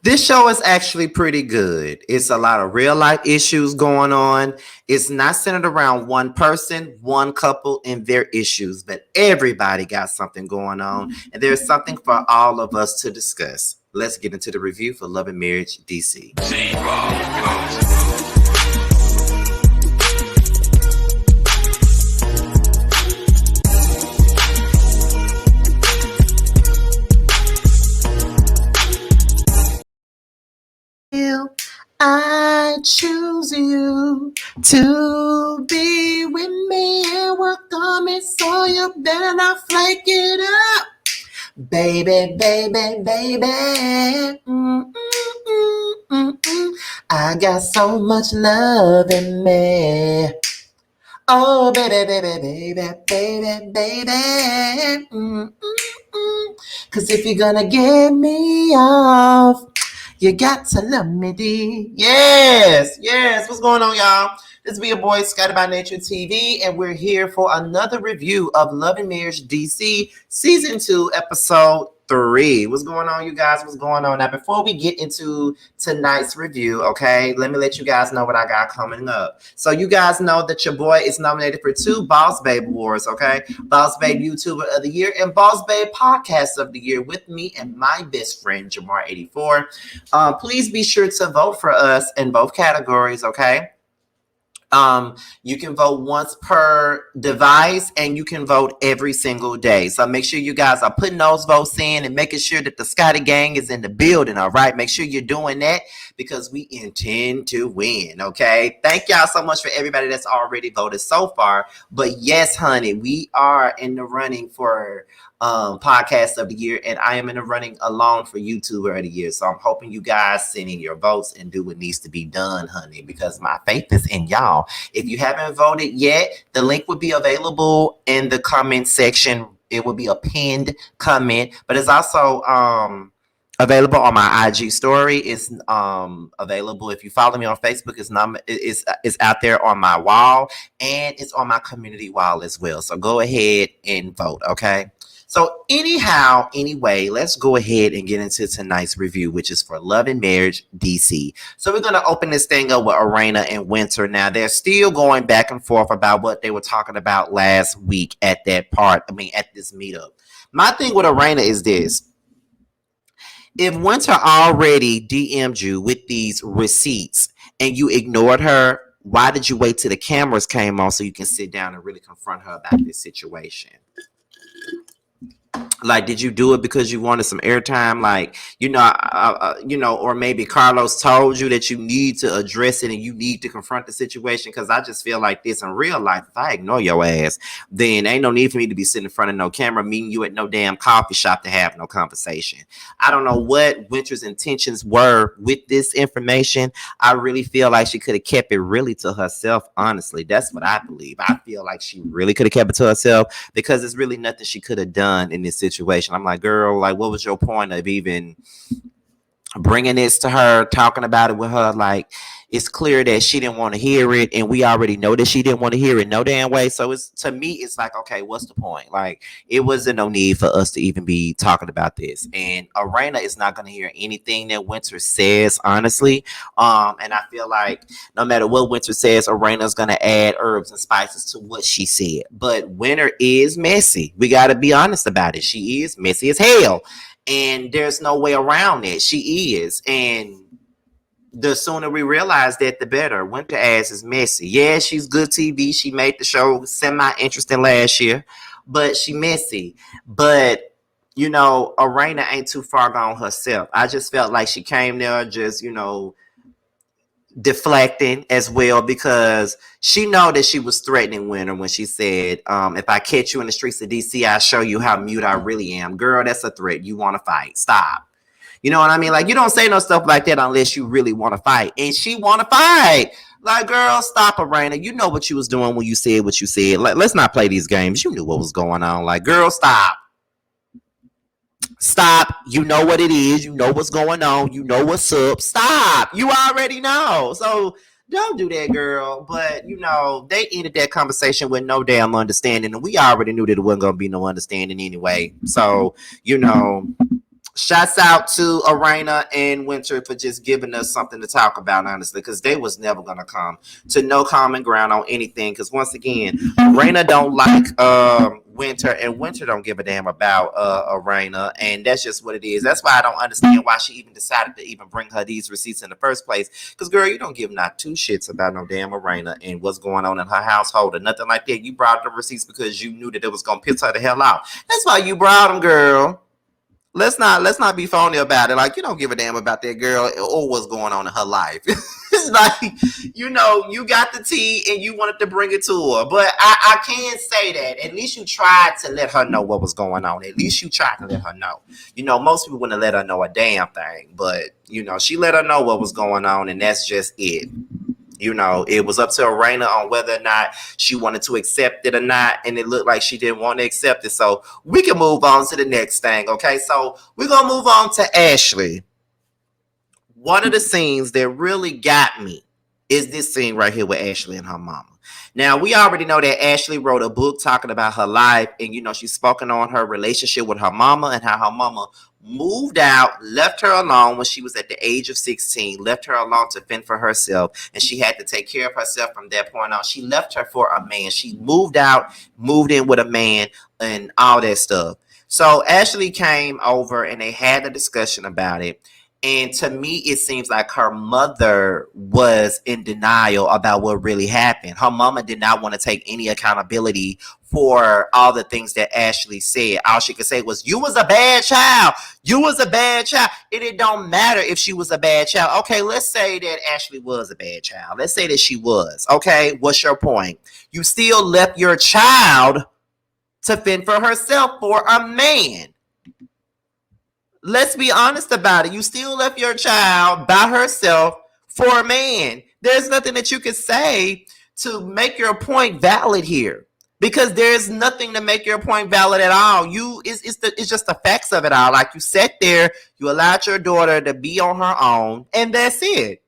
This show is actually pretty good. It's a lot of real life issues going on. It's not centered around one person, one couple, and their issues, but everybody got something going on, and there's something for all of us to discuss. Let's get into the review for Love and Marriage DC. I choose you to be with me and welcome me, so you better not flake it up. Baby, baby, baby. I got so much love in me. Oh, baby, baby, baby, baby, baby. Cause if you're gonna get me off, you got to love me, D. Yes, yes. What's going on, y'all? This is your boy, Scotty by Nature TV, and we're here for another review of Love and Marriage DC Season 2, Episode 3. What's going on, you guys? What's going on? Now, before we get into tonight's review, okay, let me let you guys know what I got coming up. So you guys know that your boy is nominated for 2 Boss Babe Awards, okay? Boss Babe YouTuber of the Year and Boss Babe Podcast of the Year with me and my best friend, Jamar84. Please be sure to vote for us in both categories, okay? You can vote once per device and you can vote every single day. So make sure you guys are putting those votes in and making sure that the Scotty gang is in the building. All right. Make sure you're doing that because we intend to win. Okay. Thank y'all so much for everybody that's already voted so far. But yes, honey, we are in the running for podcast of the year, and I am in the running alone for YouTuber of the year. So I'm hoping you guys send in your votes and do what needs to be done, honey, because my faith is in y'all. If you haven't voted yet, the link will be available in the comment section. It will be a pinned comment, but it's also available on my IG story. It's available if you follow me on Facebook. It's out there on my wall, and it's on my community wall as well. So go ahead and vote, okay? So anyhow, anyway, let's go ahead and get into tonight's review, which is for Love and Marriage DC. So we're going to open this thing up with Arena and Winter. Now, they're still going back and forth about what they were talking about last week at that part. At this meetup. My thing with Arena is this. If Winter already DM'd you with these receipts and you ignored her, why did you wait till the cameras came on so you can sit down and really confront her about this situation? Like, did you do it because you wanted some airtime? Like, or maybe Carlos told you that you need to address it and you need to confront the situation. Because I just feel like this in real life. If I ignore your ass, then ain't no need for me to be sitting in front of no camera, meeting you at no damn coffee shop to have no conversation. I don't know what Winter's intentions were with this information. I really feel like she could have kept it really to herself. Honestly, that's what I believe. I feel like she really could have kept it to herself because there's really nothing she could have done in this situation. I'm like, girl, like, what was your point of even bringing this to her, talking about it with her? Like, it's clear that she didn't want to hear it, and we already know that she didn't want to hear it no damn way. So it's, to me, it's like, okay, what's the point? Like, it wasn't no need for us to even be talking about this. And Arena is not going to hear anything that Winter says, honestly. And I feel like no matter what Winter says, Arena's going to add herbs and spices to what she said. But Winter is messy. We got to be honest about it. She is messy as hell, and there's no way around it. She is, and the sooner we realize that, the better. Winter ass is messy. Yeah, she's good TV. She made the show semi-interesting last year, but she messy. But, Arena ain't too far gone herself. I just felt like she came there just, deflecting as well, because she know that she was threatening Winter when she said, if I catch you in the streets of DC, I'll show you how mute I really am. Girl, that's a threat. You want to fight. Stop. You know what I mean? Like, you don't say no stuff like that unless you really want to fight. And she want to fight. Like, girl, stop, Arena. You know what you was doing when you said what you said. Let's not play these games. You knew what was going on. Like, girl, stop. Stop. You know what it is. You know what's going on. You know what's up. Stop. You already know. So don't do that, girl. But, they ended that conversation with no damn understanding. And we already knew that it wasn't going to be no understanding anyway. So, Shouts out to Arena and Winter for just giving us something to talk about, honestly, because they was never gonna come to no common ground on anything. Because once again, Arena don't like Winter, and Winter don't give a damn about Arena, and that's just what it is. That's why I don't understand why she even decided to even bring her these receipts in the first place. Because girl, you don't give not two shits about no damn Arena and what's going on in her household or nothing like that. You brought the receipts because you knew that it was gonna piss her the hell out. That's why you brought them, girl. Let's not be phony about it. Like, you don't give a damn about that girl or what's going on in her life. It's like, you got the tea and you wanted to bring it to her. But I can say that at least you tried to let her know what was going on. At least you tried to let her know. Most people wouldn't let her know a damn thing, but she let her know what was going on, and that's just it. It was up to Arena on whether or not she wanted to accept it or not, and it looked like she didn't want to accept it. So we can move on to the next thing, okay? So we're going to move on to Ashley. One of the scenes that really got me is this scene right here with Ashley and her mama. Now, we already know that Ashley wrote a book talking about her life, and, she's spoken on her relationship with her mama and how her mama moved out, left her alone when she was at the age of 16, left her alone to fend for herself, and she had to take care of herself from that point on. She left her for a man. She moved out, moved in with a man, and all that stuff. So Ashley came over, and they had a discussion about it. And to me, it seems like her mother was in denial about what really happened. Her mama did not want to take any accountability for all the things that Ashley said. All she could say was, you was a bad child. You was a bad child. And it don't matter if she was a bad child. Okay, let's say that Ashley was a bad child. Let's say that she was. Okay, what's your point? You still left your child to fend for herself for a man. Let's be honest about it. You still left your child by herself for a man. There's nothing that you can say to make your point valid here, because there's nothing to make your point valid at all. It's just the facts of it all. Like, you sat there, you allowed your daughter to be on her own, and that's it.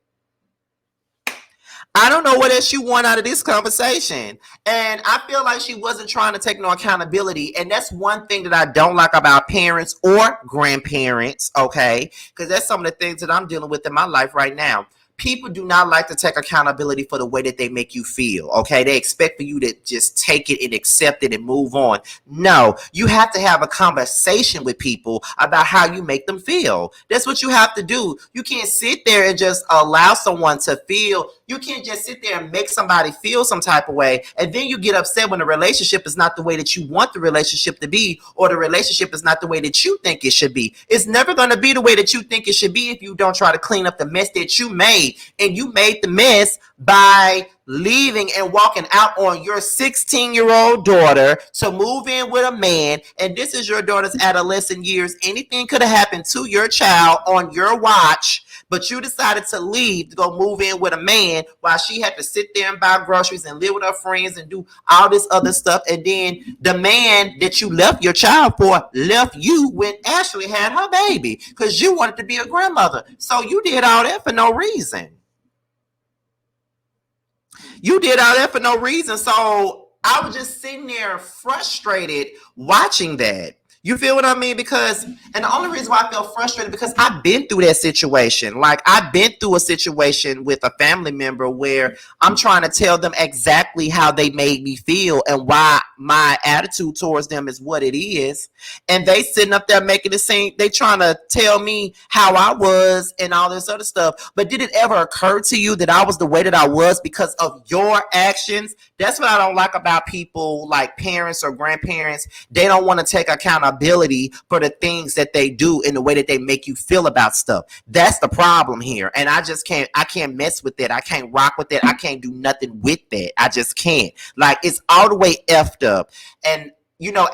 I don't know what else you want out of this conversation. And I feel like she wasn't trying to take no accountability. And that's one thing that I don't like about parents or grandparents, okay? Because that's some of the things that I'm dealing with in my life right now. People do not like to take accountability for the way that they make you feel, okay? They expect for you to just take it and accept it and move on. No, you have to have a conversation with people about how you make them feel. That's what you have to do. You can't sit there and just allow someone to feel. You can't just sit there and make somebody feel some type of way, and then you get upset when the relationship is not the way that you want the relationship to be, or the relationship is not the way that you think it should be. It's never going to be the way that you think it should be if you don't try to clean up the mess that you made. And you made the mess by leaving and walking out on your 16-year-old daughter to move in with a man. And this is your daughter's adolescent years. Anything could have happened to your child on your watch, but you decided to leave to go move in with a man while she had to sit there and buy groceries and live with her friends and do all this other stuff. And then the man that you left your child for left you when Ashley had her baby because you wanted to be a grandmother. So you did all that for no reason. You did all that for no reason. So I was just sitting there frustrated watching that. You feel what I mean? Because, and the only reason why I feel frustrated, because I've been through that situation. Like, I've been through a situation with a family member where I'm trying to tell them exactly how they made me feel and why my attitude towards them is what it is. And they sitting up there making it seem, they trying to tell me how I was and all this other stuff. But did it ever occur to you that I was the way that I was because of your actions? That's what I don't like about people like parents or grandparents. They don't want to take accountability for the things that they do in the way that they make you feel about stuff. That's the problem here. And I can't mess with that. I can't rock with that. I can't do nothing with that. I just can't. Like, it's all the way effed up. And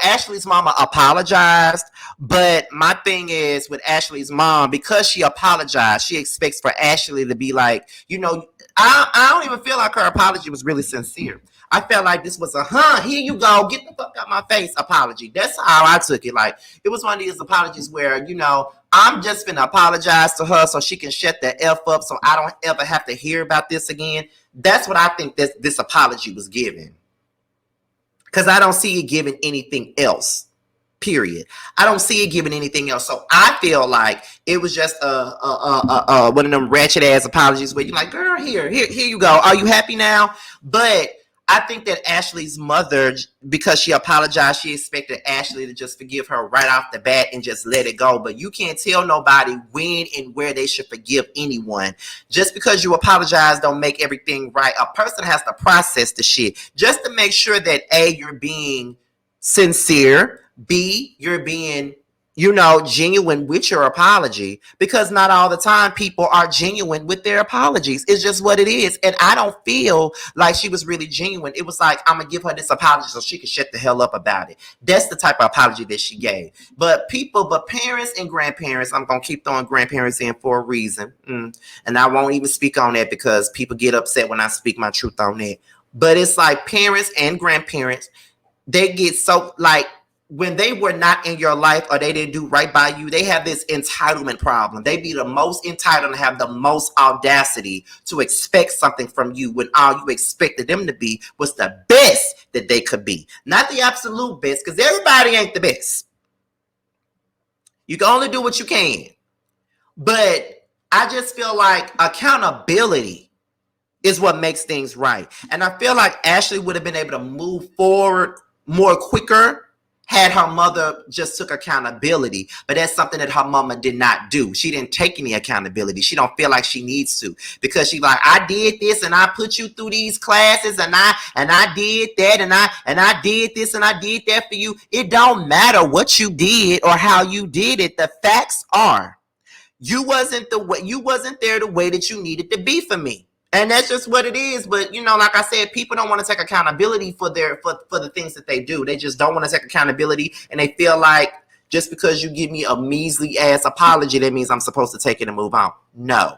Ashley's mama apologized, but my thing is with Ashley's mom, because she apologized, she expects for Ashley to be like, I don't even feel like her apology was really sincere. I felt like this was a, here you go, get the fuck out my face apology. That's how I took it. Like, it was one of these apologies where, I'm just gonna apologize to her so she can shut the F up so I don't ever have to hear about this again. That's what I think this apology was given. Because I don't see it giving anything else. Period. I don't see it giving anything else. So I feel like it was just one of them ratchet ass apologies where you're like, girl, here you go. Are you happy now? But I think that Ashley's mother, because she apologized, she expected Ashley to just forgive her right off the bat and just let it go. But you can't tell nobody when and where they should forgive anyone. Just because you apologize don't make everything right. A person has to process the shit just to make sure that A, you're being sincere, B, you're being, genuine with your apology, because not all the time people are genuine with their apologies. It's just what it is. And I don't feel like she was really genuine. It was like, I'm going to give her this apology so she can shut the hell up about it. That's the type of apology that she gave. But parents and grandparents, I'm going to keep throwing grandparents in for a reason. And I won't even speak on that because people get upset when I speak my truth on that. But it's like parents and grandparents, they get so like, when they were not in your life or they didn't do right by you, they have this entitlement problem. They be the most entitled and have the most audacity to expect something from you when all you expected them to be was the best that they could be. Not the absolute best, because everybody ain't the best. You can only do what you can. But I just feel like accountability is what makes things right. And I feel like Ashley would have been able to move forward more quicker had her mother just took accountability. But that's something that her mama did not do. She didn't take any accountability. She don't feel like she needs to, because she's like, I did this and I put you through these classes and I did that and I did this and I did that for you. It don't matter what you did or how you did it. The facts are you wasn't there the way that you needed to be for me. And that's just what it is. But, like I said, people don't want to take accountability for the things that they do. They just don't want to take accountability. And they feel like just because you give me a measly ass apology, that means I'm supposed to take it and move on. No.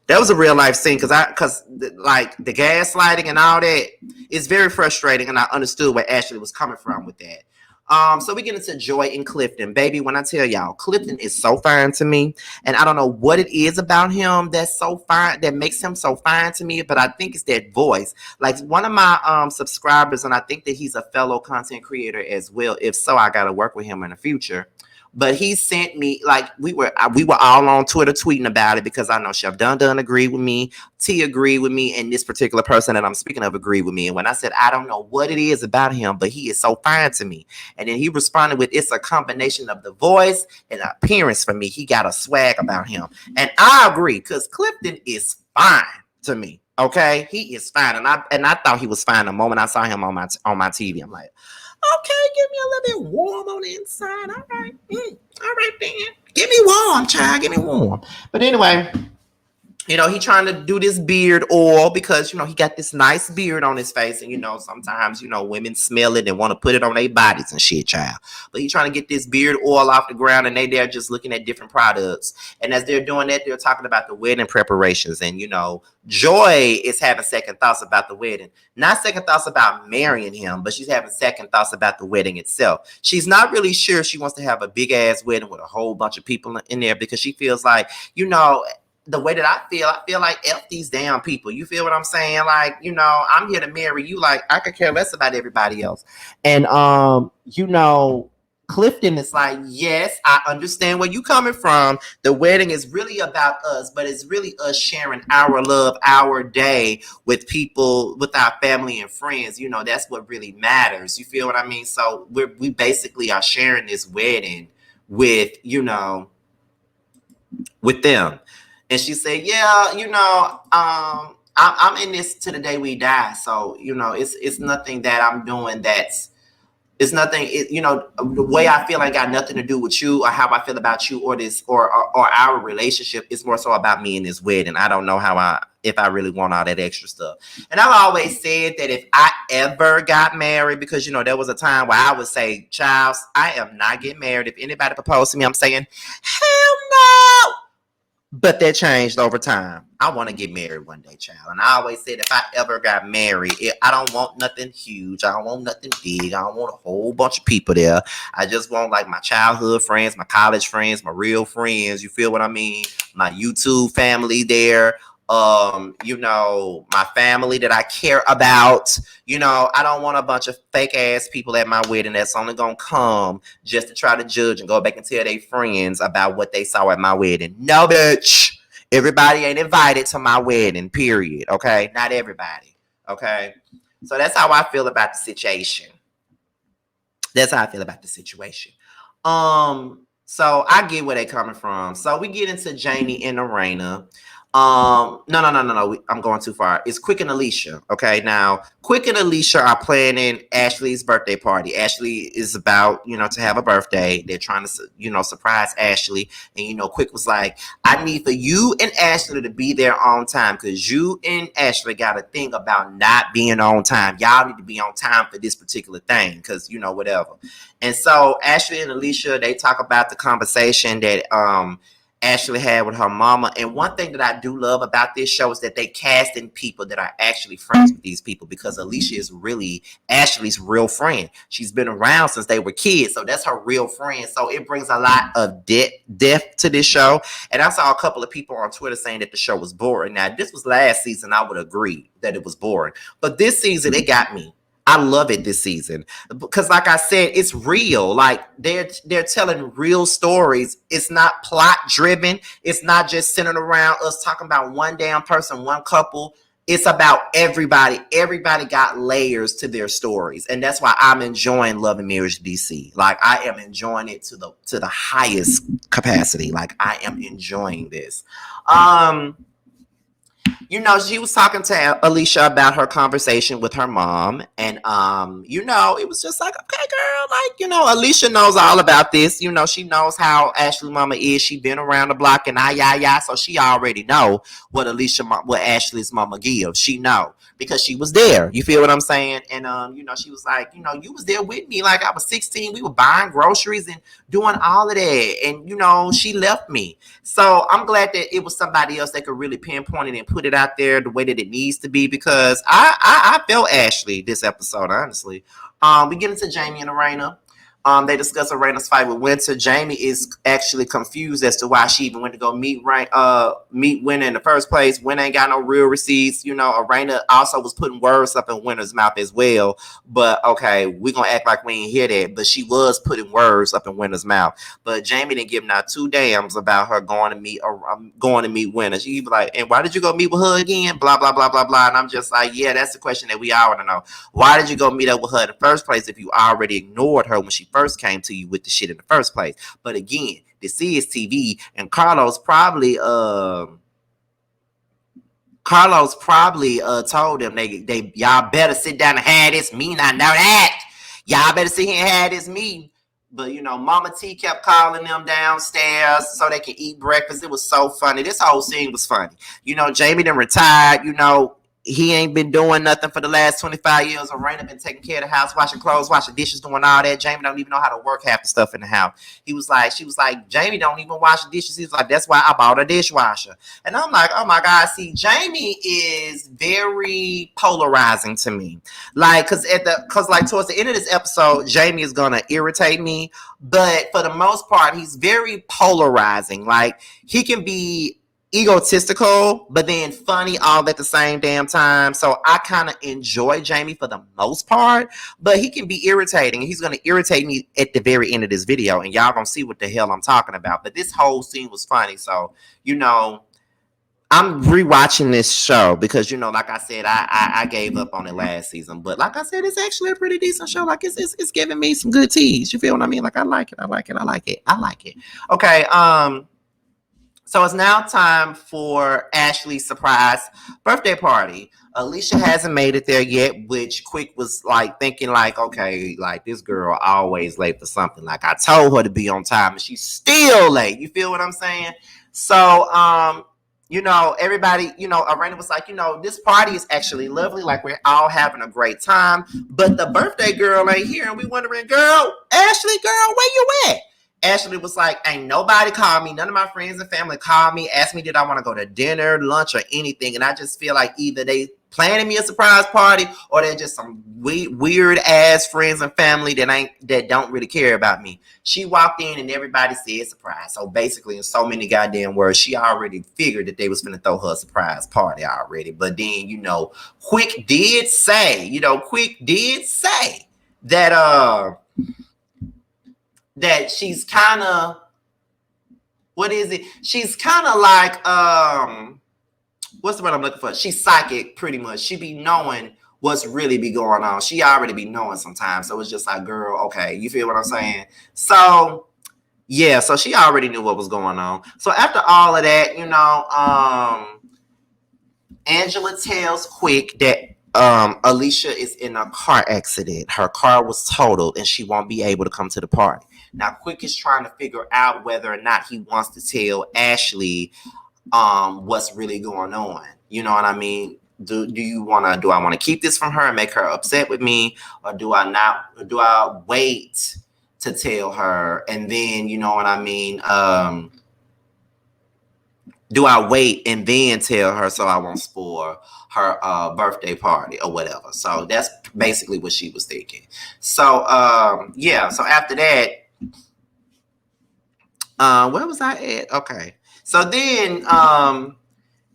That was a real life scene because like the gaslighting and all that is very frustrating. And I understood where Ashley was coming from with that. So we get into Joy and Clifton. Baby, when I tell y'all, Clifton is so fine to me. And I don't know what it is about him that's so fine, that makes him so fine to me, but I think it's that voice. Like one of my subscribers, and I think that he's a fellow content creator as well. If so, I got to work with him in the future. But he sent me, like, we were all on Twitter tweeting about it, because I know Chef Dun agreed with me, T agreed with me, and this particular person that I'm speaking of agreed with me. And when I said, I don't know what it is about him, but he is so fine to me. And then he responded with, it's a combination of the voice and appearance for me. He got a swag about him. And I agree, because Clifton is fine to me. Okay? He is fine. And I thought he was fine the moment I saw him on my TV. I'm like, okay, give me a little bit warm on the inside. All right. All right, then. Give me warm, child. Give me warm. But anyway, he trying to do this beard oil because, he got this nice beard on his face. And, sometimes, women smell it and want to put it on their bodies and shit, child. But he trying to get this beard oil off the ground, and they're just looking at different products. And as they're doing that, they're talking about the wedding preparations. And, Joy is having second thoughts about the wedding. Not second thoughts about marrying him, but she's having second thoughts about the wedding itself. She's not really sure she wants to have a big ass wedding with a whole bunch of people in there, because she feels like, the way that I feel like F these damn people. You feel what I'm saying? Like, I'm here to marry you. Like, I could care less about everybody else. And, Clifton is like, yes, I understand where you coming from. The wedding is really about us, but it's really us sharing our love, our day with people, with our family and friends. That's what really matters. You feel what I mean? So we basically are sharing this wedding with, with them. And she said, yeah, I'm in this to the day we die. So, it's nothing that I'm doing it's nothing, the way I feel ain't got nothing to do with you or how I feel about you or this or our relationship. It's more so about me and this wedding. I don't know if I really want all that extra stuff. And I've always said that if I ever got married, because, there was a time where I would say, Charles, I am not getting married. If anybody proposed to me, I'm saying, hell no. But that changed over time. I want to get married one day, child. And I always said if I ever got married, I don't want nothing huge. I don't want nothing big. I don't want a whole bunch of people there. I just want like my childhood friends, my college friends, my real friends. You feel what I mean? My YouTube family there. My family that I care about. I don't want a bunch of fake ass people at my wedding that's only gonna come just to try to judge and go back and tell their friends about what they saw at my wedding. No, bitch. Everybody ain't invited to my wedding, period. Okay? Not everybody. Okay? So that's how I feel about the situation. That's how I feel about the situation. So I get where they coming from. So we get into Jamie and Arena. No. I'm going too far. It's Quick and Alicia. Okay, now Quick and Alicia are planning Ashley's birthday party. Ashley is about, to have a birthday. They're trying to, surprise Ashley. And Quick was like, I need for you and Ashley to be there on time because you and Ashley got a thing about not being on time. Y'all need to be on time for this particular thing because whatever. And so Ashley and Alicia, they talk about the conversation that Ashley had with her mama. And one thing that I do love about this show is that they cast in people that are actually friends with these people because Alicia is really Ashley's real friend. She's been around since they were kids. So that's her real friend. So it brings a lot of depth to this show. And I saw a couple of people on Twitter saying that the show was boring. Now, if this was last season, I would agree that it was boring. But this season, it got me. I love it this season because, like I said, it's real. Like they're telling real stories. It's not plot driven. It's not just centered around us talking about one damn person, one couple. It's about everybody. Everybody got layers to their stories, and that's why I'm enjoying Love and Marriage DC. Like I am enjoying it to the highest capacity. Like I am enjoying this. She was talking to Alicia about her conversation with her mom. And, it was just like, okay, girl, like, Alicia knows all about this. She knows how Ashley's mama is. She been around the block and so she already know what Ashley's mama gives. She know because she was there. You feel what I'm saying? And, she was like, you was there with me. Like I was 16. We were buying groceries and doing all of that. And, she left me. So I'm glad that it was somebody else that could really pinpoint it and put it out there the way that it needs to be because I felt Ashley this episode, honestly. We get into Jamie and Arena. They discuss Arena's fight with Winter. Jamie is actually confused as to why she even went to go meet Winter in the first place. Winter ain't got no real receipts. Arena also was putting words up in Winter's mouth as well. But okay, we're gonna act like we ain't hear that. But she was putting words up in Winter's mouth. But Jamie didn't give not two damns about her going to meet Winter. She be like, and why did you go meet with her again? Blah blah blah blah blah. And I'm just like, yeah, that's the question that we all want to know. Why did you go meet up with her in the first place if you already ignored her when she first came to you with the shit in the first place? But again, this is TV, and Carlos probably told them they y'all better sit down and have this meeting. I know that y'all better sit here and have this meeting. But Mama T kept calling them downstairs so they could eat breakfast. It was so funny. This whole scene was funny. Jamie done retired. He ain't been doing nothing for the last 25 years. Arena been taking care of the house, washing clothes, washing dishes, doing all that. Jamie don't even know how to work half the stuff in the house. She was like, Jamie don't even wash the dishes. He was like, that's why I bought a dishwasher. And I'm like, oh my God, see, Jamie is very polarizing to me. Like, cause towards the end of this episode, Jamie is gonna irritate me. But for the most part, he's very polarizing. Like, he can be egotistical, but then funny all at the same damn time. So I kind of enjoy Jamie for the most part, but he can be irritating. He's going to irritate me at the very end of this video, and y'all going to see what the hell I'm talking about. But this whole scene was funny. So, I'm rewatching this show because, like I said, I gave up on it last season. But like I said, it's actually a pretty decent show. Like it's giving me some good teas. You feel what I mean? Like I like it. Okay, so it's now time for Ashley's surprise birthday party. Alicia hasn't made it there yet, which Quick was like thinking like, okay, like this girl always late for something. Like I told her to be on time and she's still late. You feel what I'm saying? So, everybody, Arena was like, this party is actually lovely. Like we're all having a great time, but the birthday girl ain't here. And we wondering, girl, Ashley, girl, where you at? Ashley was like, ain't nobody called me. None of my friends and family called me, asked me did I want to go to dinner, lunch, or anything. And I just feel like either they planning me a surprise party, or they're just some weird ass friends and family that don't really care about me. She walked in and everybody said surprise. So basically, in so many goddamn words, she already figured that they was finna throw her a surprise party already. But then, Quick did say that she's kind of, what is it? She's kind of like what's the word I'm looking for? She's psychic, pretty much. She be knowing what's really be going on. She already be knowing sometimes. So it's just like, girl, okay, you feel what I'm saying? So yeah, so she already knew what was going on. So after all of that, Angela tells Quick that Alicia is in a car accident. Her car was totaled and she won't be able to come to the party. Now, Quick is trying to figure out whether or not he wants to tell Ashley what's really going on. You know what I mean? Do I want to keep this from her and make her upset with me, or do I not? Or do I wait to tell her and then, you know what I mean? Do I wait and then tell her so I won't spoil her birthday party or whatever? So that's basically what she was thinking. So yeah. So after that, where was I at? Okay. So then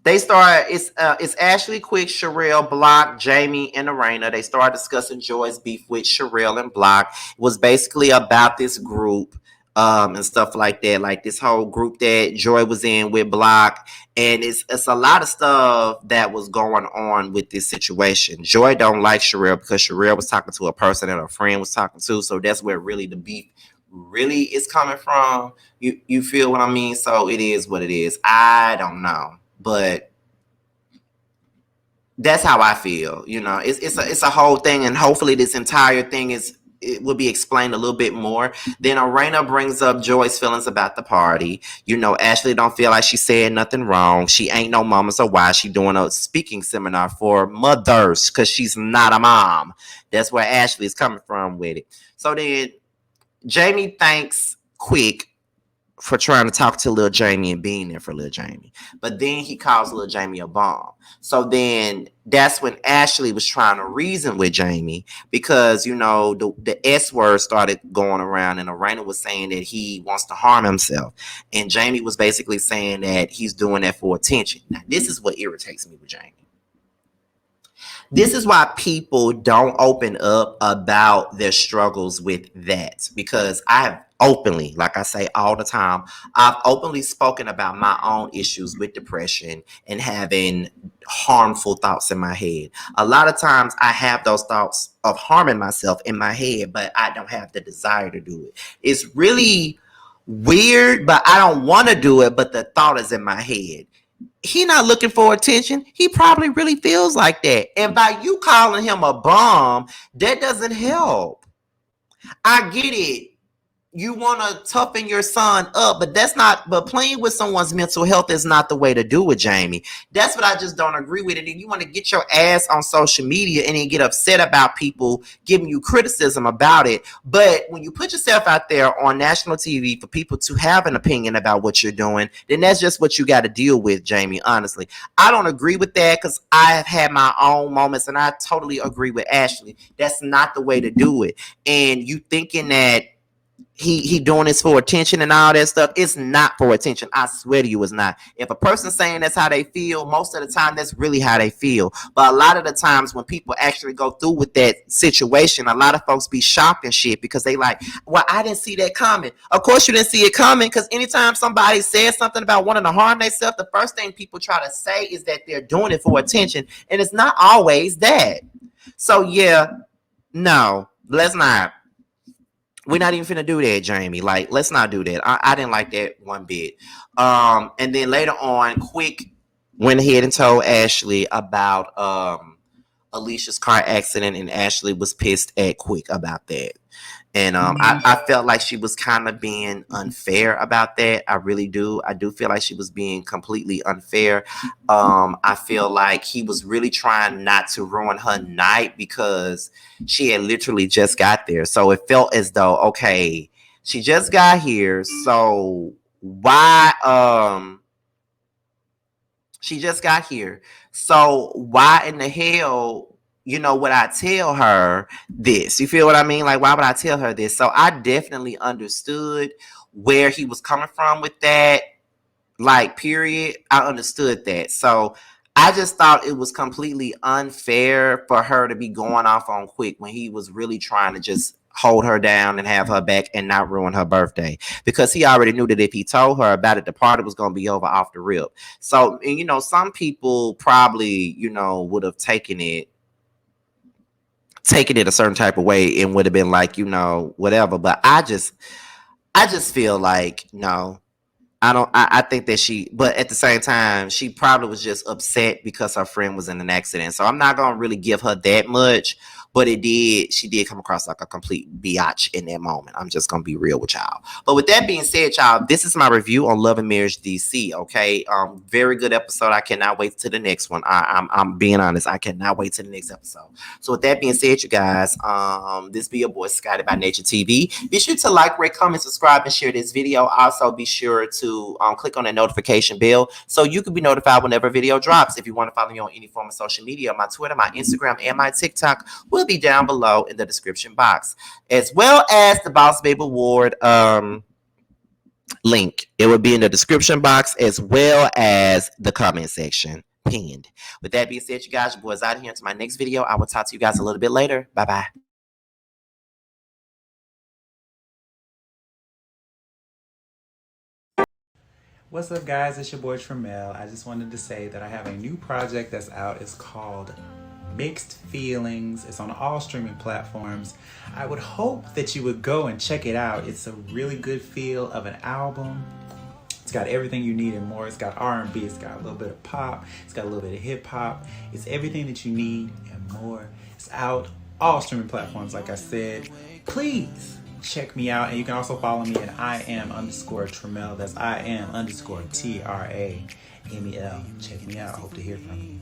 they start, it's Ashley, Quick, Sherelle, Block, Jamie, and Arena. They start discussing Joy's beef with Sherelle and Block. It was basically about this group and stuff like that. Like this whole group that Joy was in with Block. And it's a lot of stuff that was going on with this situation. Joy don't like Sherelle because Sherelle was talking to a person that her friend was talking to. So that's where really the beef really is coming from. You feel what I mean? So it is what it is. I don't know. But that's how I feel. It's a whole thing, and hopefully this entire thing it will be explained a little bit more. Then Arena brings up Joy's feelings about the party. Ashley don't feel like she said nothing wrong. She ain't no mama, so why is she doing a speaking seminar for mothers? Because she's not a mom. That's where Ashley is coming from with it. So then Jamie thanks Quick for trying to talk to little Jamie and being there for little Jamie. But then he calls little Jamie a bum. So then that's when Ashley was trying to reason with Jamie because, the S word started going around and Arena was saying that he wants to harm himself. And Jamie was basically saying that he's doing that for attention. Now, this is what irritates me with Jamie. This is why people don't open up about their struggles with that, because I have openly, like I say all the time, I've openly spoken about my own issues with depression and having harmful thoughts in my head. A lot of times I have those thoughts of harming myself in my head, but I don't have the desire to do it. It's really weird, but I don't want to do it, but the thought is in my head. He not looking for attention. He probably really feels like that. And by you calling him a bum, that doesn't help. I get it. You want to toughen your son up, but playing with someone's mental health is not the way to do it, Jamie. That's what I just don't agree with it. And you want to get your ass on social media and then get upset about people giving you criticism about it. But when you put yourself out there on national TV for people to have an opinion about what you're doing, then that's just what you got to deal with, Jamie, honestly. I don't agree with that because I have had my own moments and I totally agree with Ashley. That's not the way to do it. And you thinking that he doing this for attention and all that stuff. It's not for attention. I swear to you, it's not. If a person's saying that's how they feel, most of the time that's really how they feel. But a lot of the times when people actually go through with that situation, a lot of folks be shocked and shit because they like, well, I didn't see that coming. Of course you didn't see it coming, because anytime somebody says something about wanting to harm themselves, the first thing people try to say is that they're doing it for attention, and it's not always that. So yeah, no, let's not. We're not even finna do that, Jamie. Like, let's not do that. I didn't like that one bit. And then later on, Quick went ahead and told Ashley about Alicia's car accident, and Ashley was pissed at Quick about that. And I felt like she was kind of being unfair about that. I really do. I do feel like she was being completely unfair. I feel like he was really trying not to ruin her night because she had literally just got there. So it felt as though, okay, she just got here. So why She just got here. So why in the hell, would I tell her this? You feel what I mean? Like, why would I tell her this? So I definitely understood where he was coming from with that. Like, period. I understood that. So I just thought it was completely unfair for her to be going off on Quick when he was really trying to just hold her down and have her back and not ruin her birthday, because he already knew that if he told her about it, the party was going to be over off the rip. So, and, some people probably, would have taken it a certain type of way and would have been like, whatever. But I just feel like, no, I don't. I think that but at the same time, she probably was just upset because her friend was in an accident. So I'm not gonna really give her that much. But she did come across like a complete biatch in that moment. I'm just gonna be real with y'all. But with that being said, y'all, this is my review on Love and Marriage DC. Okay, very good episode. I cannot wait to the next one. I'm being honest. I cannot wait to the next episode. So with that being said, you guys, this be your boy Scotty by Nature TV. Be sure to like, rate, comment, subscribe, and share this video. Also, be sure to click on that notification bell so you can be notified whenever a video drops. If you want to follow me on any form of social media, my Twitter, my Instagram, and my TikTok will be down below in the description box, as well as the Boss Babe Award link. It will be in the description box as well as the comment section pinned. With that being said, you guys, your boys out here. Until my next video, I will talk to you guys a little bit later. Bye bye. What's up, guys? It's your boy Tremel. I just wanted to say that I have a new project that's out. It's called Mixed Feelings. It's on all streaming platforms. I would hope that you would go and check it out. It's a really good feel of an album. It's got everything you need and more. It's got R&B, it's got a little bit of pop, it's got a little bit of hip hop. It's everything that you need and more. It's out all streaming platforms, like I said. Please check me out, and you can also follow me at IAM_Tremel. That's IAM_TRAMEL. Check me out. I hope to hear from you.